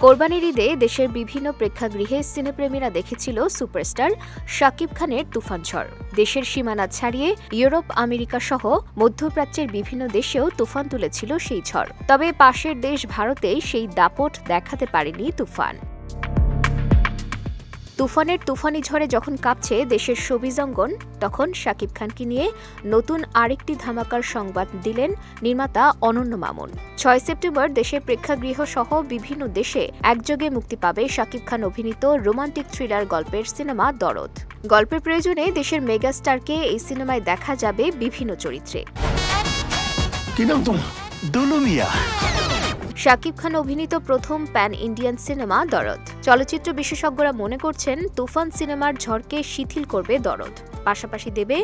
কোরবানির ঈদে দেশের বিভিন্ন প্রেক্ষাগৃহে সিনেপ্রেমীরা দেখেছিল সুপারস্টার শাকিব খানের তুফান ঝড়। দেশের সীমানা ছাড়িয়ে ইউরোপ, আমেরিকা সহ মধ্যপ্রাচ্যের বিভিন্ন দেশেও তুফান তুলেছিল সেই ঝড়। তবে পাশের দেশ ভারতে সেই দাপট দেখাতে পারেনি তুফান। তুফানের তুফানি ঝড়ে যখন কাঁপছে দেশের শোবিজ অঙ্গন, তখন শাকিব খানকে নিয়ে নতুন আরেকটি ধামাকার সংবাদ দিলেন নির্মাতা অনন্য মামুন। ৬ সেপ্টেম্বর দেশের প্রেক্ষাগৃহ সহ বিভিন্ন দেশে একযোগে মুক্তি পাবে শাকিব খান অভিনীত রোমান্টিক থ্রিলার গল্পের সিনেমা দরদ। গল্পের প্রয়োজনে দেশের মেগাস্টারকে এই সিনেমায় দেখা যাবে বিভিন্ন চরিত্রে। শাকিব খান অভিনীত প্রথম প্যান ইন্ডিয়ান সিনেমা দরদ। চলচ্চিত্র বিশেষজ্ঞরা মনে করছেন তুফান সিনেমার ঝড়কে শিথিল করবে দরদ, পাশাপাশি দেবে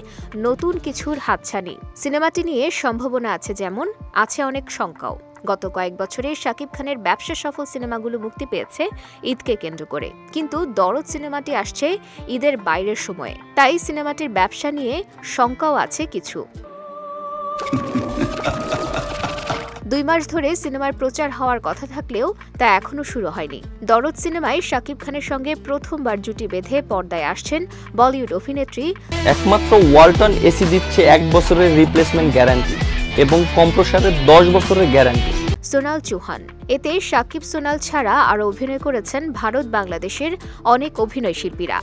নতুন কিছুর হাতছানি। সিনেমাটি নিয়ে সম্ভাবনা আছে, যেমন আছে অনেক শঙ্কাও। গত কয়েক বছরে শাকিব খানের ব্যবসা সফল সিনেমাগুলো মুক্তি পেয়েছে ঈদকে কেন্দ্র করে, কিন্তু দরদ সিনেমাটি আসছে ঈদের বাইরের সময়ে, তাই সিনেমাটির ব্যবসা নিয়ে শঙ্কাও আছে কিছু। 2 মাস ধরে সিনেমার প্রচার হওয়ার কথা থাকলেও তা এখনো শুরু হয়নি। দরদ সিনেমায় শাকিব খানের সঙ্গে প্রথমবার জুটি বেঁধে পর্দায় আসছেন বলিউড অভিনেত্রী। একমাত্র ওয়ালটন এসি দিচ্ছে 1 বছরের রিপ্লেসমেন্ট গ্যারান্টি এবং কম্প্রেসারের 10 বছরের গ্যারান্টি। সোনাল চৌহান। এতে শাকিব সোনাল ছাড়া আরও অভিনয় করেছেন ভারত, বাংলাদেশের অনেক অভিনয় শিল্পীরা।